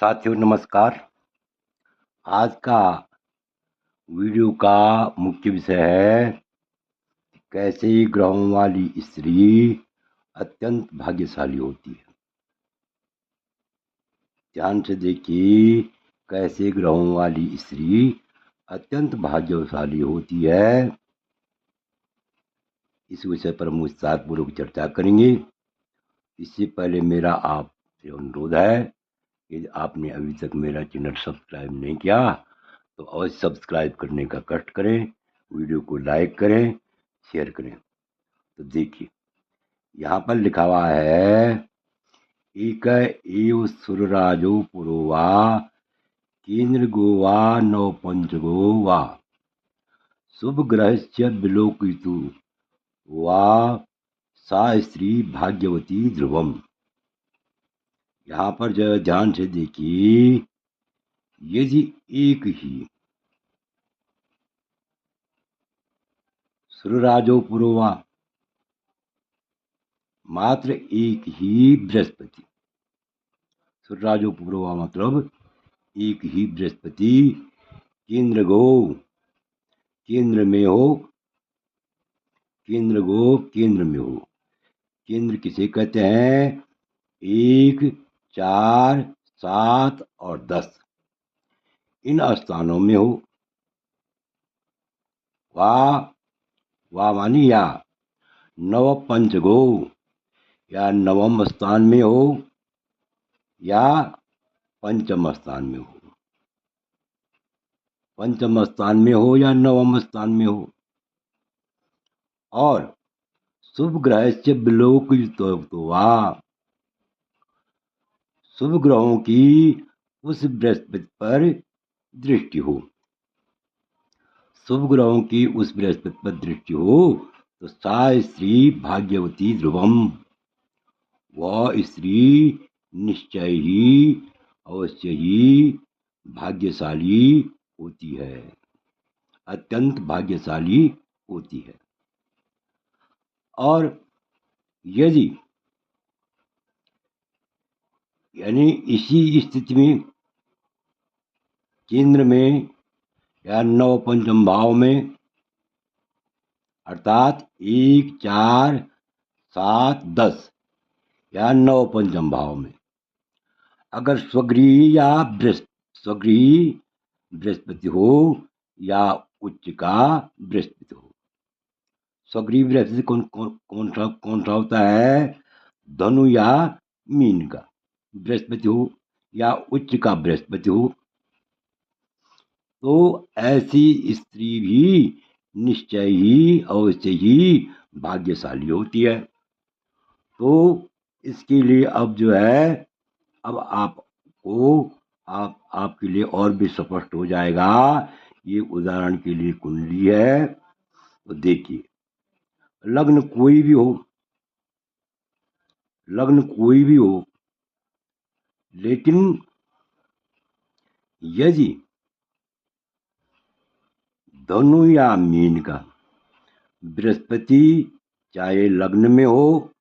साथियों नमस्कार। आज का वीडियो का मुख्य विषय है कैसे ग्रहों वाली स्त्री अत्यंत भाग्यशाली होती है। ध्यान से देखिए, कैसे ग्रहों वाली स्त्री अत्यंत भाग्यशाली होती है। इस विषय पर हम विस्तारपूर्वक चर्चा करेंगे। इससे पहले मेरा आपसे अनुरोध है कि आपने अभी तक मेरा चैनल सब्सक्राइब नहीं किया तो अवश्य सब्सक्राइब करने का कष्ट करें, वीडियो को लाइक करें, शेयर करें। तो देखिए, यहाँ पर लिखा हुआ है एक एव सुरराजो पुरोवा केंद्र गोवा नव पंचगो वा शुभ ग्रहस्य विलोकितु वा सा स्त्री भाग्यवती ध्रुवम। यहाँ पर जो ध्यान से देखिए, यदि एक ही सुरराजो पुरोवा मात्र एक ही बृहस्पति, सुरराजो पुरोवा मतलब एक ही बृहस्पति केंद्र गो, केंद्र में हो, केंद्र गो केंद्र में हो। केंद्र किसे कहते हैं? 1, 4, 7 और 10 इन स्थानों में हो। वा मानी या नव पंचगो या नवम स्थान में हो या पंचम स्थान में हो, पंचम स्थान में हो या नवम स्थान में हो। और शुभ ग्रह से विलोकित वा, शुभ ग्रहों की उस बृहस्पति पर दृष्टि हो, शुभ ग्रहों की उस बृहस्पति पर दृष्टि हो तो सा स्त्री भाग्यवती ध्रुवम, वह स्त्री निश्चय ही अवश्य ही भाग्यशाली होती है, अत्यंत भाग्यशाली होती है। और यदि यानी इसी स्थिति में केंद्र में या नव पंचम भाव में अर्थात 1, 4, 7, 10 या नव पंचम भाव में अगर स्वगृही या स्वगृही बृहस्पति हो या उच्च का बृहस्पति हो। स्वगृही बृहस्पति कौन सा होता है? धनु या मीन का बृहस्पति हो या उच्च का बृहस्पति हो तो ऐसी स्त्री भी निश्चय ही अवश्य ही भाग्यशाली होती है। तो इसके लिए अब जो है, अब आपके लिए और भी स्पष्ट हो जाएगा। ये उदाहरण के लिए कुंडली है। तो देखिए, लग्न कोई भी हो, लग्न कोई भी हो, लेकिन यदि धनु या मीन का बृहस्पति चाहे लग्न में हो,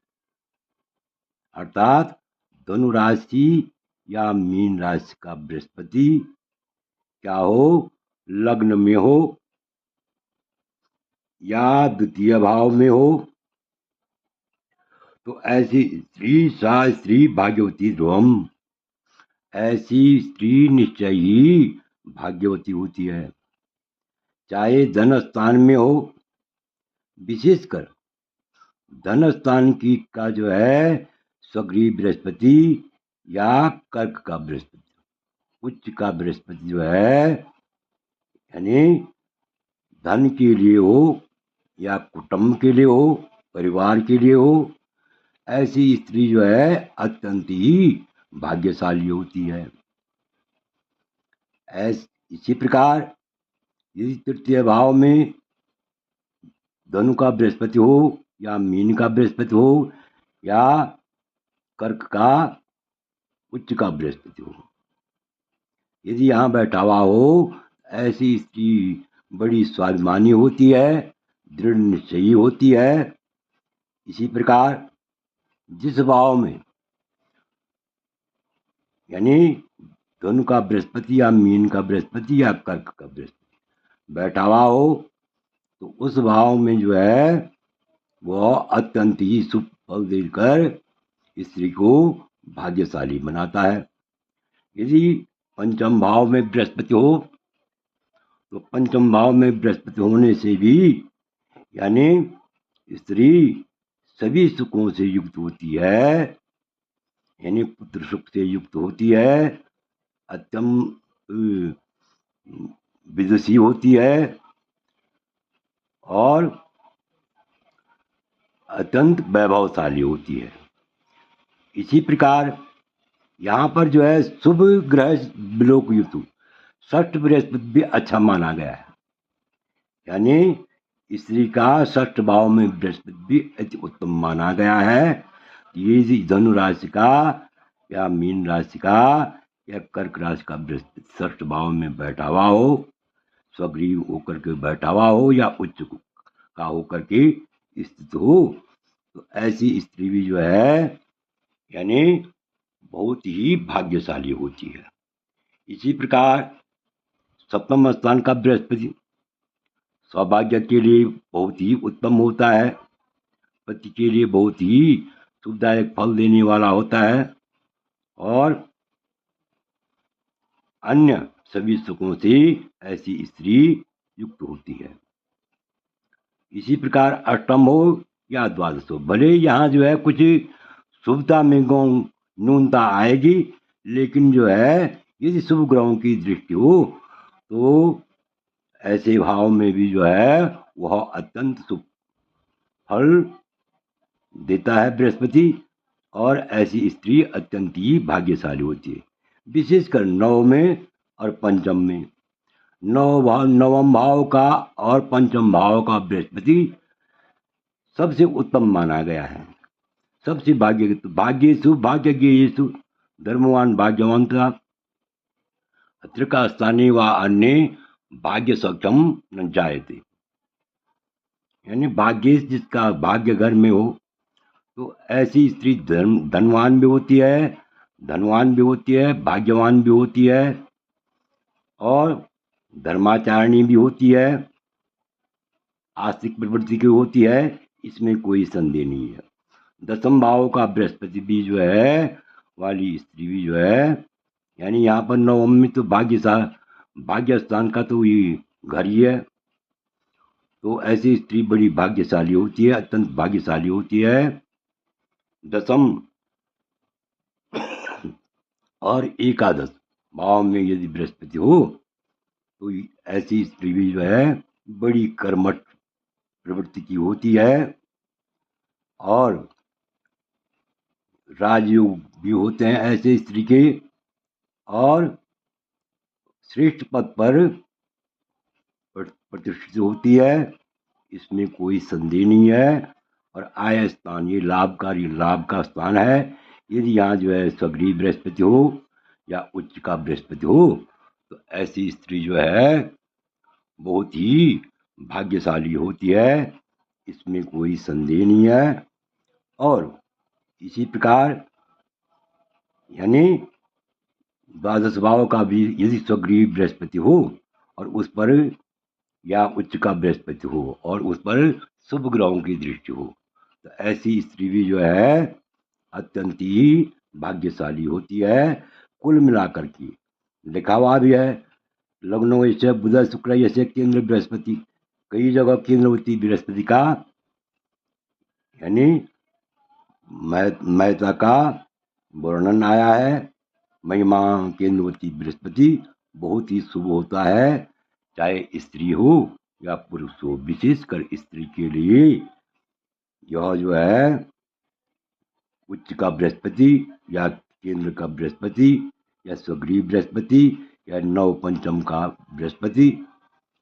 अर्थात धनु राशि या मीन राशि का बृहस्पति क्या हो, लग्न में हो या द्वितीय भाव में हो तो ऐसी स्त्री सा स्त्री भाग्यवती ध्रुवम, ऐसी स्त्री निश्चय ही भाग्यवती होती है। चाहे धन स्थान में हो, विशेषकर धन स्थान की का जो है स्वगृही बृहस्पति या कर्क का बृहस्पति, उच्च का बृहस्पति जो है यानी धन के लिए हो या कुटुंब के लिए हो, परिवार के लिए हो, ऐसी स्त्री जो है अत्यंत ही भाग्यशाली होती है। इसी प्रकार यदि तृतीय भाव में धनु का बृहस्पति हो या मीन का बृहस्पति हो या कर्क का उच्च का बृहस्पति हो, यदि यहाँ बैठा हुआ हो, ऐसी स्त्री बड़ी स्वाभिमानी होती है, दृढ़ निश्चयी होती है। इसी प्रकार जिस भाव में यानी धनु का बृहस्पति या मीन का बृहस्पति या कर्क का बृहस्पति बैठा हुआ हो तो उस भाव में जो है वह अत्यंत ही शुभ फल देकर स्त्री को भाग्यशाली बनाता है। यदि पंचम भाव में बृहस्पति हो तो पंचम भाव में बृहस्पति होने से भी यानी स्त्री सभी सुखों से युक्त होती है, यानी पुत्र सुख से युक्त होती है, अत्यंत विदुषी होती है और अत्यंत वैभवशाली होती है। इसी प्रकार यहाँ पर जो है शुभ ग्रह विलोक युक्त षष्ठ बृहस्पति भी अच्छा माना गया है, यानी स्त्री का षष्ठ भाव में बृहस्पति भी अति उत्तम माना गया है। ये धनु राशि का या मीन राशि का या कर्क राशि का बृहस्पति षष्ठ भाव में बैठा हुआ हो, स्वग्रीव होकर के बैठा हुआ हो या उच्च का होकर के स्थित हो, तो ऐसी स्त्री भी जो है यानी बहुत ही भाग्यशाली होती है। इसी प्रकार सप्तम स्थान का बृहस्पति सौभाग्य के लिए बहुत ही उत्तम होता है, पति के लिए बहुत ही शुभदायक फल देने वाला होता है और अन्य सभी सुखों से ऐसी स्त्री युक्त होती है। इसी प्रकार अष्टम हो या द्वादश हो, भले यहाँ जो है कुछ शुभता में न्यूनता आएगी, लेकिन जो है यदि शुभ ग्रहों की दृष्टि हो तो ऐसे भाव में भी जो है वह अत्यंत शुभ फल देता है बृहस्पति और ऐसी स्त्री अत्यंत ही भाग्यशाली होती है। विशेषकर नव में और पंचम में, नवम भाव का और पंचम भाव का बृहस्पति सबसे उत्तम माना गया है, सबसे भाग्येषु भाग्यज्ञेषु धर्मवान भाग्यवंता त्रिका स्थानीय व अन्य भाग्य सक्षम न जायते, यानी भाग्येश जिसका भाग्य घर में हो तो ऐसी स्त्री धनवान भी होती है, धनवान भी होती है, भाग्यवान भी होती है और धर्माचारणी भी होती है, आस्तिक प्रवृत्ति की होती है, इसमें कोई संदेह नहीं है। दसम भाव का बृहस्पति भी जो है वाली स्त्री भी जो है, यानी यहाँ पर नवम में तो भाग्य स्थान का तो ये घर ही है, तो ऐसी स्त्री बड़ी भाग्यशाली होती है, अत्यंत भाग्यशाली होती है। दसम और एकादश भाव में यदि बृहस्पति हो तो ऐसी स्त्री भी जो है बड़ी कर्मठ प्रवृत्ति की होती है और राजयोग भी होते हैं ऐसे स्त्री के और श्रेष्ठ पद पर प्रतिष्ठित होती है, इसमें कोई संदेह नहीं है। और आय स्थान ये लाभकारी लाभ का स्थान है, यदि यहाँ जो है स्वग्रीव बृहस्पति हो या उच्च का बृहस्पति हो तो ऐसी स्त्री जो है बहुत ही भाग्यशाली होती है, इसमें कोई संदेह नहीं है। और इसी प्रकार यानी द्वादश भाव का भी यदि स्वग्रीव बृहस्पति हो और उस पर या उच्च का बृहस्पति हो और उस पर शुभ ग्रहों की दृष्टि हो तो ऐसी स्त्री भी जो है अत्यंत ही भाग्यशाली होती है। कुल मिलाकर की लिखा हुआ भी है लग्नो ऐसे बुध शुक्र ऐसे केंद्र बृहस्पति, कई जगह केंद्रवती बृहस्पति का यानी महत्ता का वर्णन आया है। महिमा केंद्रवती बृहस्पति बहुत ही शुभ होता है, चाहे स्त्री हो या पुरुष हो, विशेषकर स्त्री के लिए यह जो है उच्च का बृहस्पति या केंद्र का बृहस्पति या स्वग्रीव बृहस्पति या नव पंचम का बृहस्पति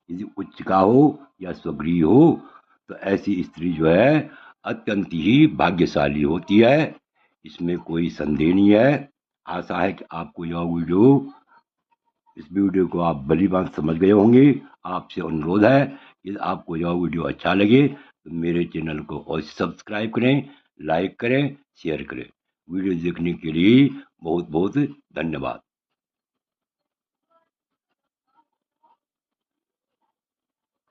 यदि उच्च का हो या स्वग्रीव हो तो ऐसी स्त्री जो है अत्यंत ही भाग्यशाली होती है, इसमें कोई संदेह नहीं है। आशा है कि आपको इस वीडियो को आप भली बात समझ गए होंगे। आपसे अनुरोध है कि आपको यह वीडियो अच्छा लगे तो मेरे चैनल को और सब्सक्राइब करें, लाइक करें, शेयर करें। वीडियो देखने के लिए बहुत बहुत धन्यवाद।